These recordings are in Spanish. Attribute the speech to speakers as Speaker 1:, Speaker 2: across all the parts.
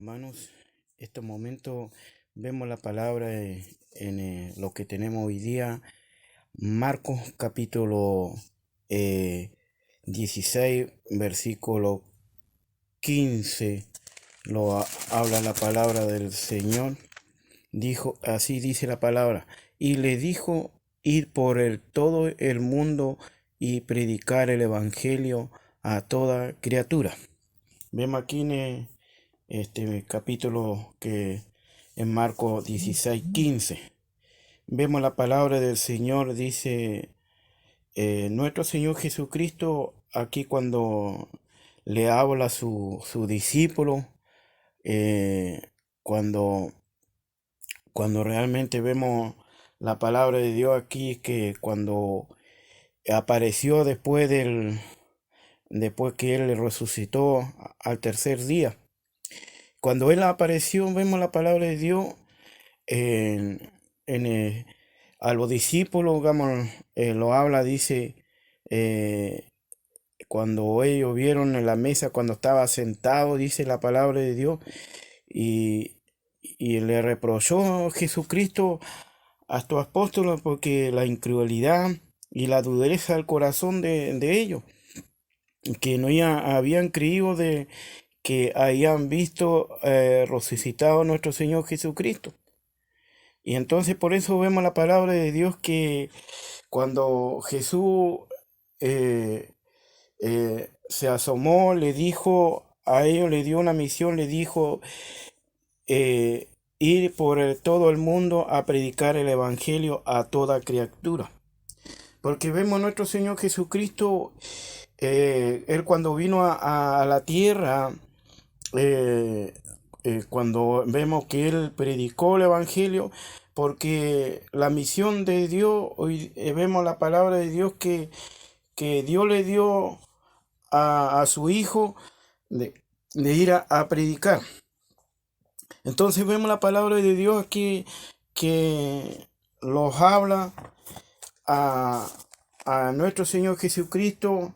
Speaker 1: Hermanos, este momento vemos la palabra en lo que tenemos hoy día, Marcos capítulo 16, versículo 15, habla la palabra del Señor. Dijo, así dice la palabra, y le dijo, ir por todo el mundo y predicar el evangelio a toda criatura. Vemos aquí en este capítulo que en Marcos 16:15 vemos la palabra del Señor. Dice nuestro Señor Jesucristo aquí cuando le habla a su discípulo, eh, cuando, cuando realmente vemos la palabra de Dios aquí, que cuando apareció después que Él resucitó al tercer día. Cuando Él apareció, vemos la palabra de Dios en, en, a los discípulos, digamos, lo habla, dice, eh, cuando ellos vieron en la mesa, cuando estaba sentado, dice la palabra de Dios, y, y le reprochó Jesucristo a estos apóstoles porque la incredulidad y la dureza del corazón de ellos, que no habían creído de que habían visto resucitado a nuestro Señor Jesucristo. Y entonces por eso vemos la palabra de Dios que cuando Jesús se asomó, le dijo a ellos, le dio una misión, le dijo eh, ir por todo el mundo a predicar el evangelio a toda criatura. Porque vemos a nuestro Señor Jesucristo, Él cuando vino a la tierra, eh, cuando vemos que Él predicó el Evangelio, porque la misión de Dios, hoy vemos la palabra de Dios que Dios le dio a su Hijo de, de ir a predicar. Entonces vemos la palabra de Dios aquí que los habla a, a nuestro Señor Jesucristo,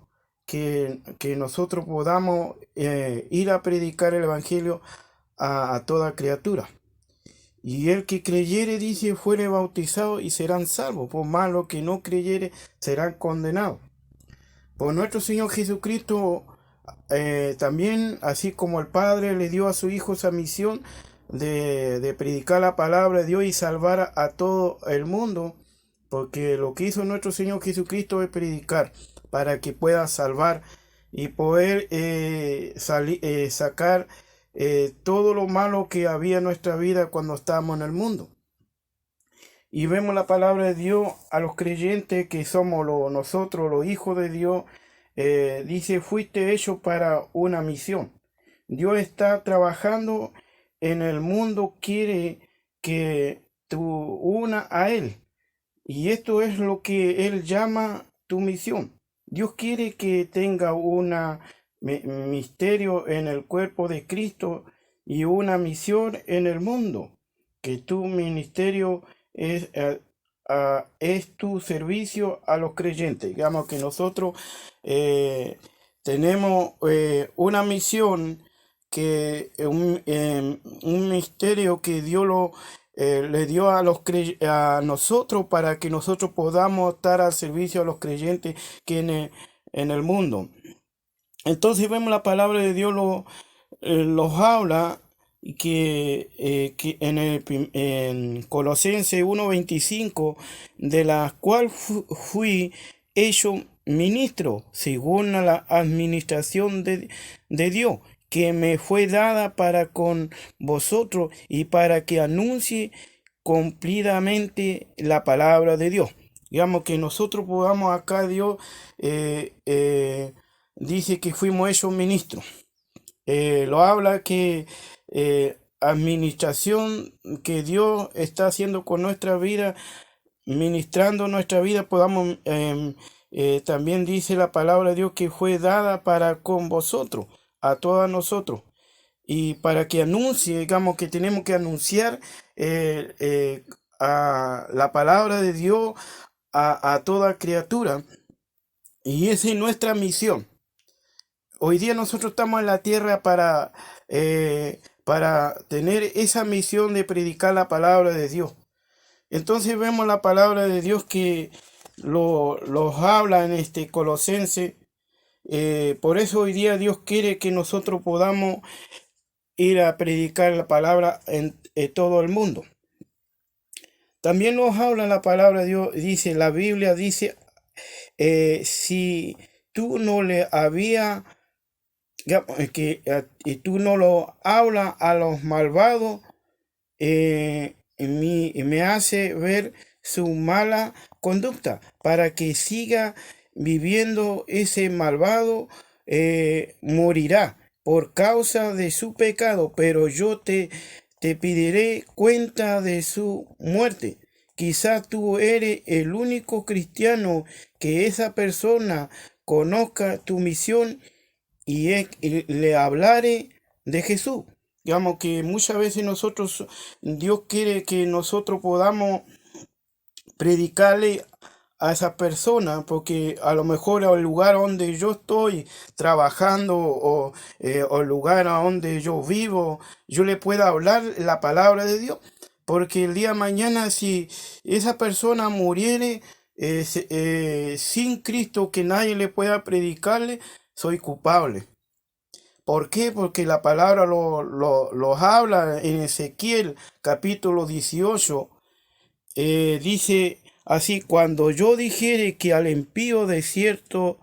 Speaker 1: que nosotros podamos ir a predicar el Evangelio a toda criatura. Y el que creyere, dice, fuere bautizado y serán salvos. Por más lo que no creyere, serán condenados. Por nuestro Señor Jesucristo, también, así como el Padre le dio a su Hijo esa misión de predicar la palabra de Dios y salvar a todo el mundo, porque lo que hizo nuestro Señor Jesucristo es predicar para que pueda salvar y poder sacar todo lo malo que había en nuestra vida cuando estábamos en el mundo. Y vemos la palabra de Dios a los creyentes que somos nosotros, los hijos de Dios. Dice, fuiste hecho para una misión. Dios está trabajando en el mundo, quiere que tú una a Él. Y esto es lo que Él llama tu misión. Dios quiere que tenga un misterio en el cuerpo de Cristo y una misión en el mundo. Que tu ministerio es tu servicio a los creyentes. Digamos que nosotros tenemos una misión, que un misterio que Dios le dio a nosotros para que nosotros podamos estar al servicio a los creyentes que en el mundo. Entonces vemos la palabra de Dios los habla que en Colosenses 1:25, de la cual fui hecho ministro según la administración de Dios, que me fue dada para con vosotros y para que anuncie cumplidamente la palabra de Dios. Digamos que nosotros podamos acá, Dios dice que fuimos hechos ministros. Lo habla que administración que Dios está haciendo con nuestra vida, ministrando nuestra vida, podamos, también dice la palabra de Dios que fue dada para con vosotros, a todos nosotros, y para que anuncie, digamos que tenemos que anunciar a la palabra de Dios a toda criatura, y esa es nuestra misión. Hoy día nosotros estamos en la tierra para tener esa misión de predicar la palabra de Dios. Entonces vemos la palabra de Dios que los habla en este Colosense. Por eso hoy día Dios quiere que nosotros podamos ir a predicar la palabra en todo el mundo. También nos habla la palabra de Dios, dice, la Biblia dice, si tú no le había, y tú no lo hablas a los malvados, me hace ver su mala conducta para que siga viviendo. Ese malvado morirá por causa de su pecado, pero yo te pediré cuenta de su muerte. Quizás tú eres el único cristiano que esa persona conozca tu misión y le hablaré de Jesús. Digamos que muchas veces Dios quiere que nosotros podamos predicarle a esa persona, porque a lo mejor el lugar donde yo estoy trabajando o el lugar donde yo vivo, yo le pueda hablar la palabra de Dios, porque el día de mañana si esa persona muriere sin Cristo, que nadie le pueda predicarle, soy culpable. ¿Por qué? Porque la palabra los habla en Ezequiel capítulo 18. Dice así, cuando yo dijere que al impío de cierto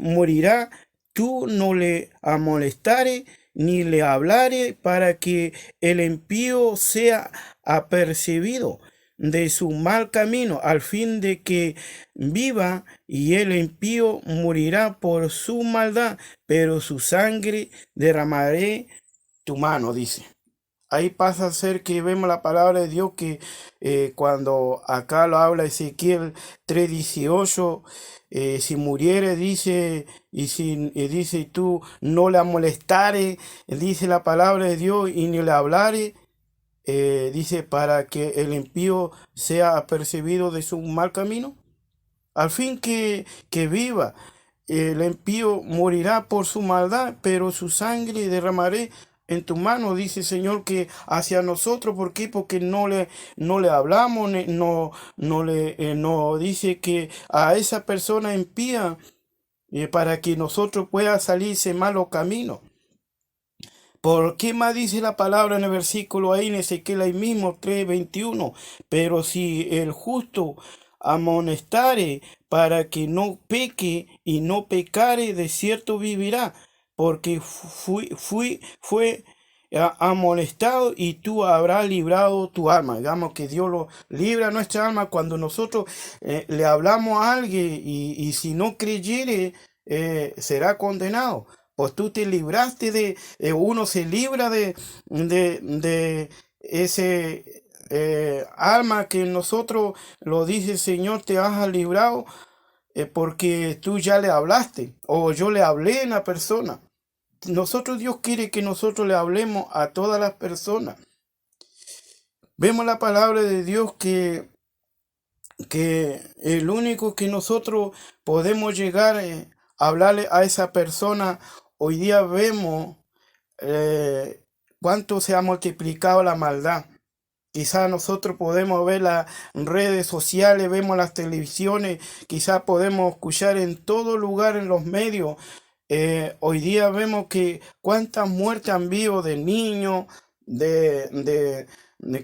Speaker 1: morirá, tú no le amonestares ni le hablare para que el impío sea apercibido de su mal camino, al fin de que viva, y el impío morirá por su maldad, pero su sangre derramaré tu mano, dice. Ahí pasa a ser que vemos la palabra de Dios que cuando acá lo habla Ezequiel 3:18, si muriere, dice, dice tú no le molestare, dice la palabra de Dios, y ni le hablare, dice para que el impío sea apercibido de su mal camino, al fin que viva. El impío morirá por su maldad, pero su sangre derramaré en tu mano, dice el Señor, que hacia nosotros. ¿Por qué? Porque no le hablamos, no dice que a esa persona impía, para que nosotros pueda salirse malo camino. ¿Por qué más dice la palabra en el versículo ahí en Ezequiel ahí mismo 3:21? Pero si el justo amonestare para que no peque y no pecare, de cierto vivirá, porque fue amonestado y tú habrás librado tu alma. Digamos que Dios lo libra nuestra alma cuando nosotros le hablamos a alguien y si no creyere será condenado. Pues tú te libraste uno se libra de ese alma que nosotros, lo dice el Señor, te has librado porque tú ya le hablaste o yo le hablé en la persona. Dios quiere que nosotros le hablemos a todas las personas. Vemos la palabra de Dios que el único que nosotros podemos llegar a hablarle a esa persona. Hoy día vemos cuánto se ha multiplicado la maldad. Quizás nosotros podemos ver las redes sociales, vemos las televisiones, quizás podemos escuchar en todo lugar en los medios. Hoy día vemos que cuántas muertes han habido de niños, de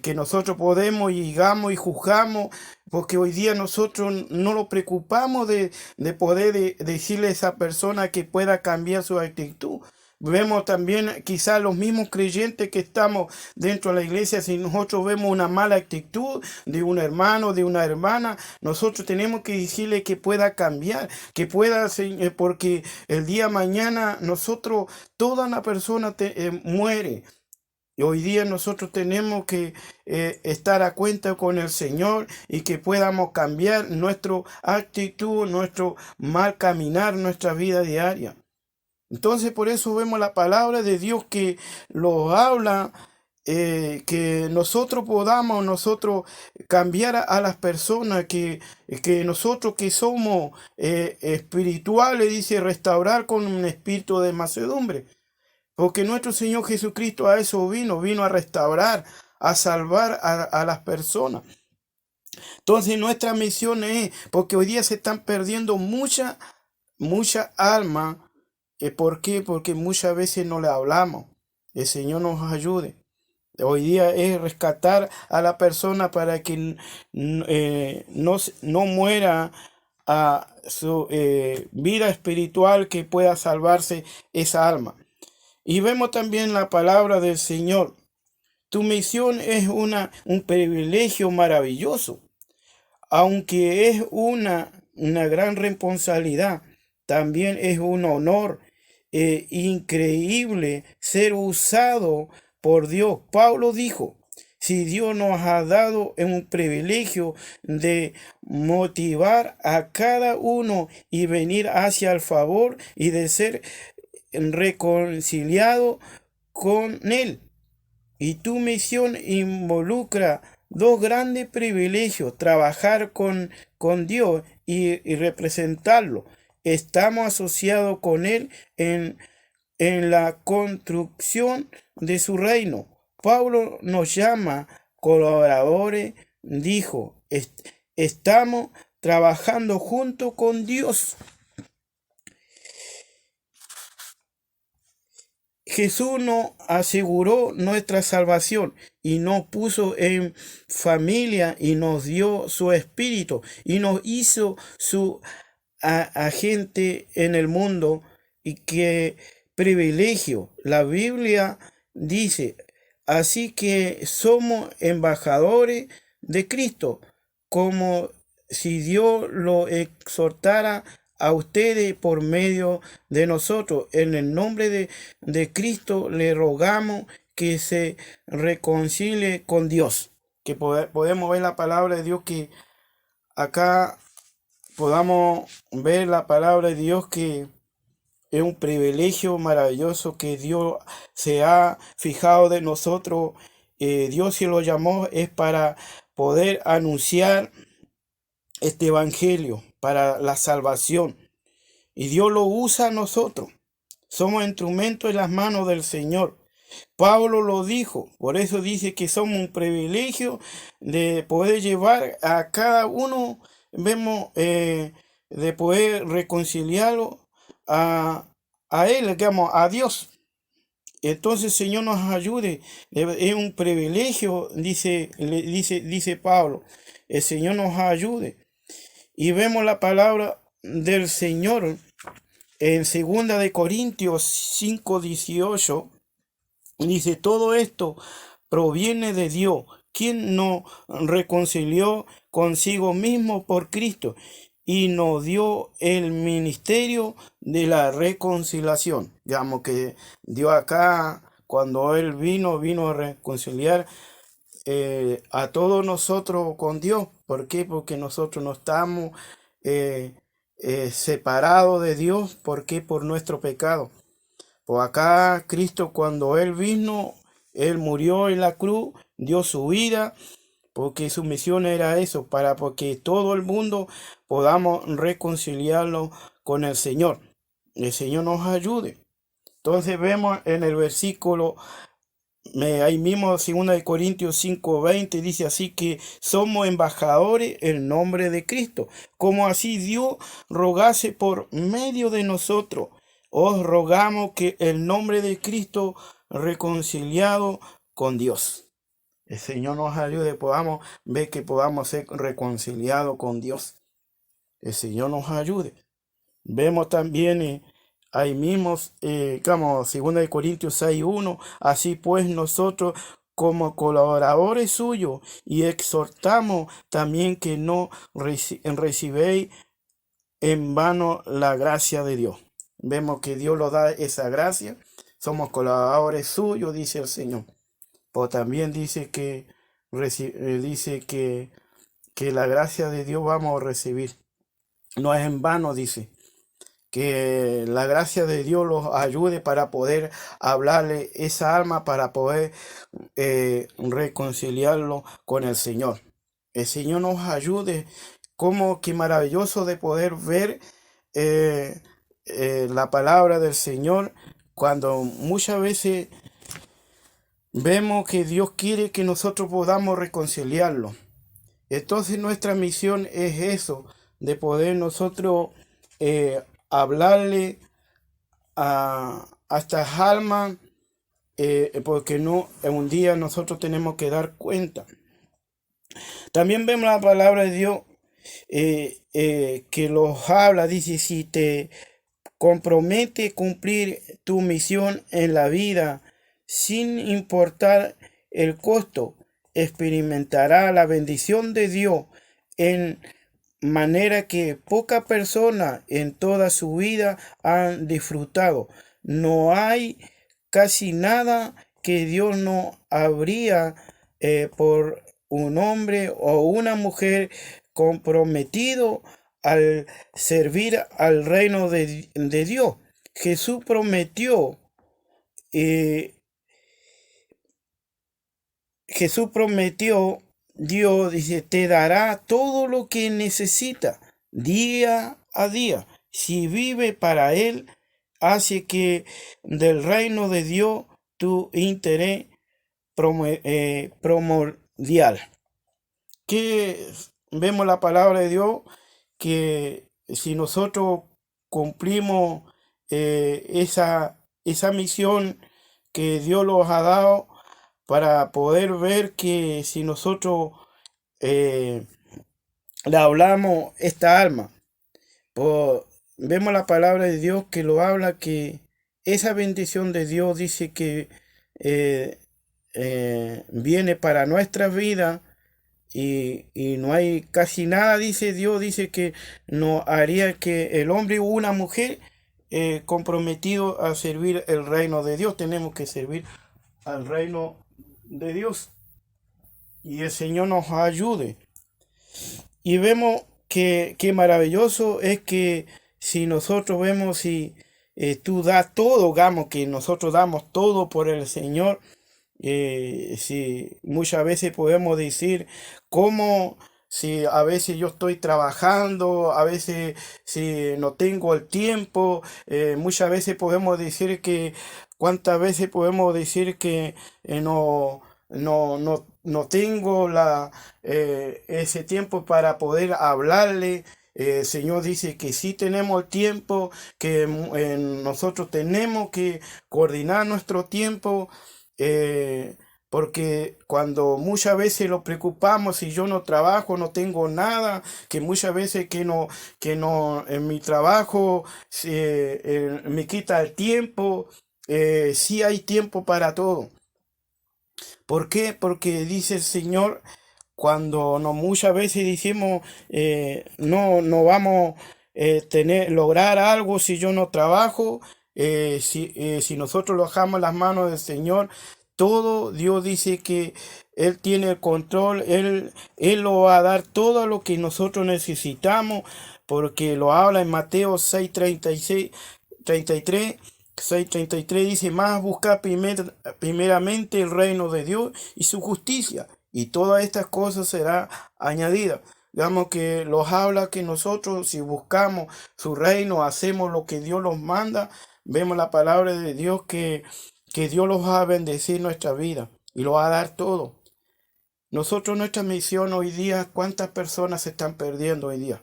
Speaker 1: que nosotros podemos y llegamos y juzgamos, porque hoy día nosotros no nos preocupamos de poder decirle a esa persona que pueda cambiar su actitud. Vemos también quizás los mismos creyentes que estamos dentro de la iglesia, si nosotros vemos una mala actitud de un hermano, de una hermana, nosotros tenemos que decirle que pueda cambiar, que pueda, porque el día mañana toda una persona muere. Y hoy día nosotros tenemos que estar a cuenta con el Señor y que podamos cambiar nuestra actitud, nuestro mal caminar, nuestra vida diaria. Entonces por eso vemos la palabra de Dios que lo habla, que nosotros podamos cambiar a las personas, que nosotros que somos espirituales, dice, restaurar con un espíritu de mansedumbre. Porque nuestro Señor Jesucristo a eso vino a restaurar, a salvar a las personas. Entonces nuestra misión es, porque hoy día se están perdiendo mucha alma. ¿Por qué? Porque muchas veces no le hablamos. El Señor nos ayude. Hoy día es rescatar a la persona para que no muera a su vida espiritual, que pueda salvarse esa alma. Y vemos también la palabra del Señor. Tu misión es un privilegio maravilloso, aunque es una gran responsabilidad. También es un honor increíble ser usado por Dios. Pablo dijo, si Dios nos ha dado un privilegio de motivar a cada uno y venir hacia el favor y de ser reconciliado con Él. Y tu misión involucra dos grandes privilegios: trabajar con Dios y representarlo. Estamos asociados con Él en la construcción de su reino. Pablo nos llama colaboradores, dijo, estamos trabajando junto con Dios. Jesús nos aseguró nuestra salvación y nos puso en familia y nos dio su espíritu y nos hizo su agente en el mundo. Y qué privilegio. La Biblia dice, así que somos embajadores de Cristo, como si Dios lo exhortara a ustedes por medio de nosotros. En el nombre de Cristo le rogamos que se reconcilie con Dios. Que podemos ver la palabra de Dios, que acá podamos ver la palabra de Dios, que es un privilegio maravilloso que Dios se ha fijado de nosotros. Dios, si lo llamó, es para poder anunciar este evangelio, para la salvación. Y Dios lo usa a nosotros. Somos instrumentos en las manos del Señor. Pablo lo dijo, por eso dice que somos un privilegio de poder llevar a cada uno, vemos, de poder reconciliarlo a Él, digamos, a Dios. Entonces, Señor, nos ayude. Es un privilegio, dice Pablo. El Señor nos ayude. Y vemos la palabra del Señor en 2 Corintios 5:18. Dice, todo esto proviene de Dios, quien nos reconcilió consigo mismo por Cristo y nos dio el ministerio de la reconciliación. Digamos que Dios acá, cuando Él vino a reconciliar a todos nosotros con Dios. ¿Por qué? Porque nosotros no estamos separados de Dios. ¿Por qué? Por nuestro pecado. Pues acá Cristo, cuando Él vino, Él murió en la cruz, dio su vida, porque su misión era eso, porque todo el mundo podamos reconciliarlo con el Señor. El Señor nos ayude. Entonces vemos en el versículo, ahí mismo, 2 Corintios 5:20, dice así que somos embajadores en nombre de Cristo, como así Dios rogase por medio de nosotros. Os rogamos que el nombre de Cristo reconciliado con Dios. El Señor nos ayude, podamos ver que podamos ser reconciliados con Dios. El Señor nos ayude. Vemos también ahí mismo, como 2 Corintios 6:1, así pues nosotros como colaboradores suyos y exhortamos también que no recibéis en vano la gracia de Dios. Vemos que Dios nos da esa gracia. Somos colaboradores suyos, dice el Señor. Pero también dice que la gracia de Dios vamos a recibir. No es en vano, dice. Que la gracia de Dios los ayude para poder hablarle esa alma, para poder reconciliarlo con el Señor. El Señor nos ayude. Como que maravilloso de poder ver la palabra del Señor, cuando muchas veces vemos que Dios quiere que nosotros podamos reconciliarlo. Entonces nuestra misión es eso, de poder nosotros hablarle a estas almas, porque no, un día nosotros tenemos que dar cuenta. También vemos la palabra de Dios que los habla, dice, si te compromete cumplir tu misión en la vida sin importar el costo, experimentará la bendición de Dios en manera que pocas personas en toda su vida han disfrutado. No hay casi nada que Dios no habría por un hombre o una mujer comprometido al servir al reino de Dios. Jesús prometió, eh, Jesús prometió, Dios dice, te dará todo lo que necesita día a día. Si vive para Él, hace que del reino de Dios tu interés primordial. Que vemos la palabra de Dios que si nosotros cumplimos esa misión que Dios nos ha dado, para poder ver que si nosotros le hablamos esta alma, pues, vemos la palabra de Dios que lo habla, que esa bendición de Dios dice que viene para nuestra vida. Y no hay casi nada, dice Dios, dice que no haría que el hombre o una mujer comprometido a servir el reino de Dios. Tenemos que servir al reino de Dios y el Señor nos ayude. Y vemos que maravilloso es que si nosotros vemos, si tú das todo, digamos que nosotros damos todo por el Señor. Si muchas veces podemos decir cómo, si a veces yo estoy trabajando, a veces si no tengo el tiempo, muchas veces podemos decir que, cuántas veces podemos decir que no tengo ese tiempo para poder hablarle. El Señor dice que sí tenemos el tiempo, que nosotros tenemos que coordinar nuestro tiempo. Porque cuando muchas veces lo preocupamos, si yo no trabajo, no tengo nada, que muchas veces que no en mi trabajo me quita el tiempo, sí hay tiempo para todo. ¿Por qué? Porque dice el Señor, cuando muchas veces decimos, no vamos a lograr algo si yo no trabajo. Si nosotros lo dejamos en las manos del Señor, todo Dios dice que Él tiene el control, Él lo va a dar todo lo que nosotros necesitamos, porque lo habla en Mateo 6:36, 33. 6:33 dice, más buscar primeramente el reino de Dios y su justicia, y todas estas cosas serán añadidas. Digamos que los habla que nosotros, si buscamos su reino, hacemos lo que Dios nos manda, vemos la palabra de Dios que Dios los va a bendecir nuestra vida y lo va a dar todo. Nosotros, nuestra misión hoy día, ¿cuántas personas se están perdiendo hoy día?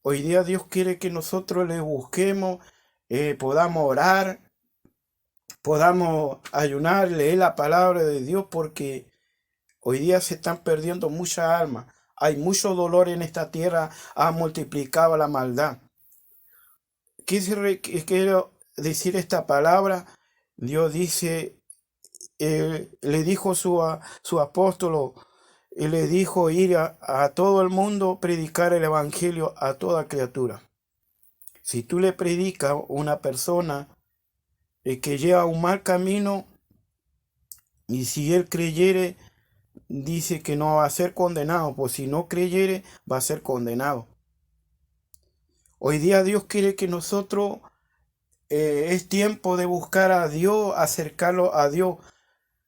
Speaker 1: Hoy día Dios quiere que nosotros le busquemos, podamos orar, podamos ayunar, leer la palabra de Dios, porque hoy día se están perdiendo muchas almas. Hay mucho dolor en esta tierra, ha multiplicado la maldad. Quiero decir esta palabra. Dios dice, le dijo su apóstol, y le dijo ir a todo el mundo, predicar el evangelio a toda criatura. Si tú le predicas a una persona que lleva un mal camino, y si él creyere, dice que no va a ser condenado, pues si no creyere, va a ser condenado. Hoy día Dios quiere que nosotros, es tiempo de buscar a Dios, acercarlo a Dios.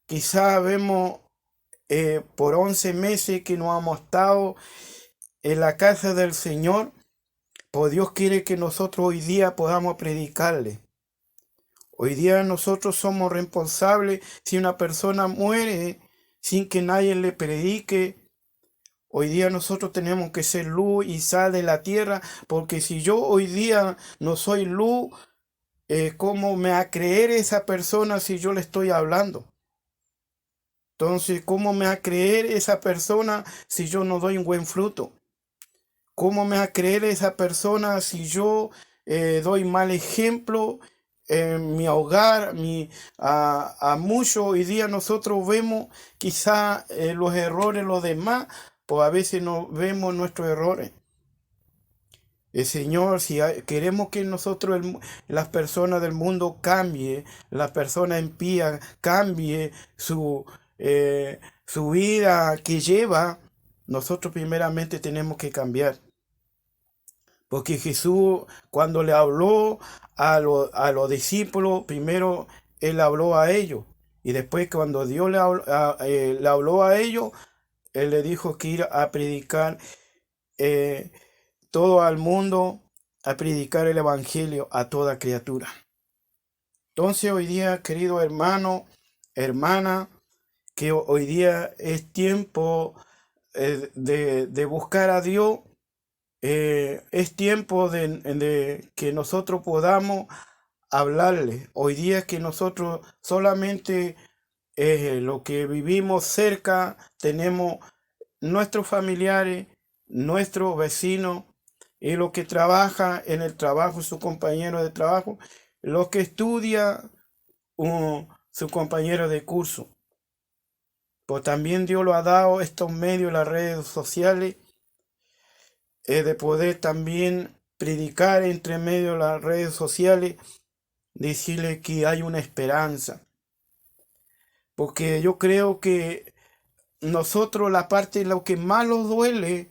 Speaker 1: Quizá vemos por 11 meses que no hemos estado en la casa del Señor, pues Dios quiere que nosotros hoy día podamos predicarle. Hoy día nosotros somos responsables si una persona muere sin que nadie le predique. Hoy día nosotros tenemos que ser luz y sal de la tierra, porque si yo hoy día no soy luz, ¿cómo me va a creer esa persona si yo le estoy hablando? Entonces, ¿cómo me va a creer esa persona si yo no doy un buen fruto? ¿Cómo me va a creer esa persona si yo doy mal ejemplo en mi hogar? A muchos hoy día nosotros vemos quizá los errores de los demás, pues a veces no vemos nuestros errores. El Señor, si queremos que nosotros, las personas del mundo cambie, las personas impías cambie su vida que lleva, nosotros primeramente tenemos que cambiar. Porque Jesús, cuando le habló a los discípulos, primero Él habló a ellos. Y después cuando Dios le habló a ellos, Él le dijo que ir a predicar eh, todo al mundo, a predicar el Evangelio a toda criatura. Entonces hoy día, querido hermano, hermana, que hoy día es tiempo de buscar a Dios. Es tiempo de que nosotros podamos hablarle. Hoy día que nosotros solamente lo que vivimos cerca, tenemos nuestros familiares, nuestros vecinos, y lo que trabaja en el trabajo, su compañero de trabajo, lo que estudia su compañero de curso. Pues también Dios lo ha dado estos medios, las redes sociales, de poder también predicar entre medio de las redes sociales, decirle que hay una esperanza. Porque yo creo que nosotros la parte de lo que más nos duele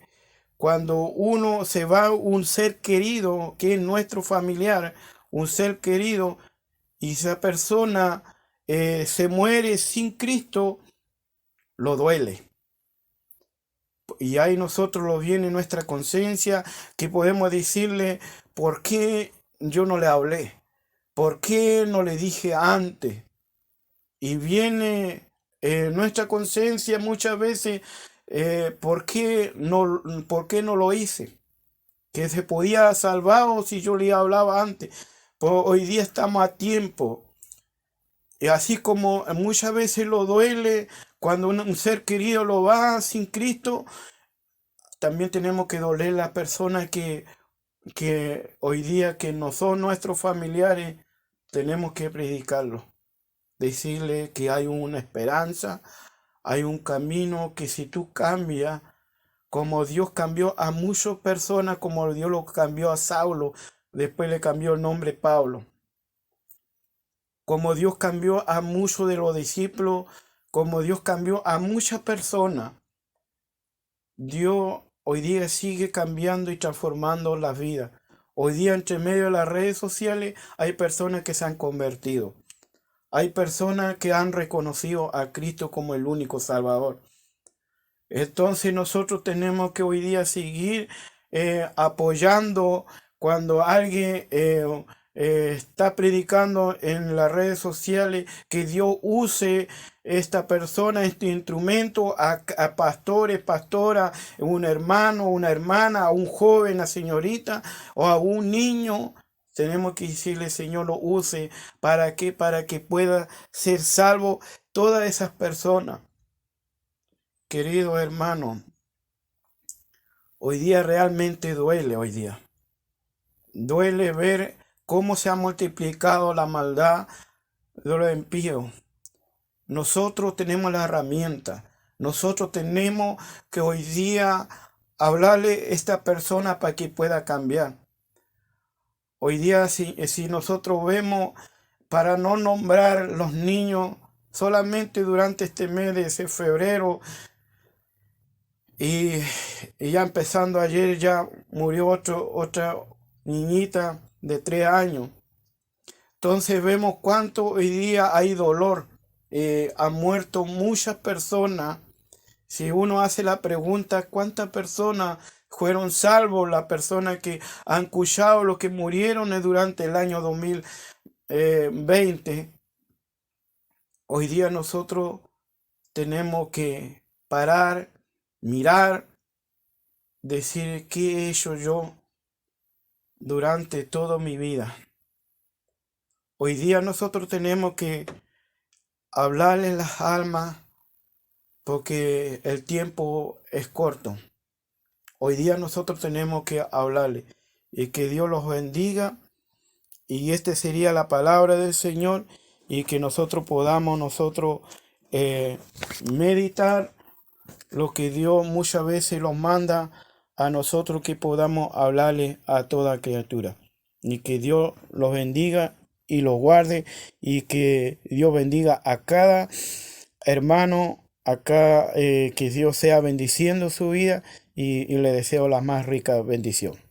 Speaker 1: cuando uno se va, un ser querido, que es nuestro familiar, un ser querido, y esa persona se muere sin Cristo, lo duele. Y ahí nosotros lo viene nuestra conciencia, que podemos decirle, ¿por qué yo no le hablé? ¿Por qué no le dije antes? Y viene nuestra conciencia muchas veces, ¿por qué no lo hice? Que se podía salvar si yo le hablaba antes. Pues hoy día estamos a tiempo. Y así como muchas veces lo duele cuando un ser querido lo va sin Cristo, también tenemos que doler las personas que hoy día que no son nuestros familiares, tenemos que predicarlo. Decirle que hay una esperanza, hay un camino que si tú cambias, como Dios cambió a muchas personas, como Dios lo cambió a Saulo, después le cambió el nombre Pablo. Como Dios cambió a muchos de los discípulos, como Dios cambió a muchas personas, Dios hoy día sigue cambiando y transformando la vida. Hoy día entre medio de las redes sociales hay personas que se han convertido. Hay personas que han reconocido a Cristo como el único Salvador. Entonces nosotros tenemos que hoy día seguir apoyando cuando alguien está predicando en las redes sociales, que Dios use esta persona, este instrumento, a pastores, pastoras, un hermano, una hermana, a un joven, una señorita o a un niño. Tenemos que decirle, Señor, lo use para que pueda ser salvo todas esas personas. Querido hermano, hoy día realmente duele hoy día. Duele ver cómo se ha multiplicado la maldad de los impíos. Nosotros tenemos la herramienta. Nosotros tenemos que hoy día hablarle a esta persona para que pueda cambiar. Hoy día si nosotros vemos, para no nombrar los niños, solamente durante este mes de febrero, y ya empezando ayer, ya murió otra niñita de 3 años. Entonces vemos cuánto hoy día hay dolor. Han muerto muchas personas. Si uno hace la pregunta, ¿cuántas personas fueron salvos? Las personas que han escuchado, los que murieron durante el año 20, hoy día nosotros tenemos que parar, mirar, decir qué he hecho yo durante toda mi vida. Hoy día nosotros tenemos que hablarle las almas porque el tiempo es corto. Hoy día nosotros tenemos que hablarle y que Dios los bendiga. Y esta sería la palabra del Señor y que nosotros podamos eh, meditar lo que Dios muchas veces nos manda a nosotros, que podamos hablarle a toda criatura. Y que Dios los bendiga y los guarde, y que Dios bendiga a cada hermano acá, que Dios sea bendiciendo su vida, y le deseo la más rica bendición.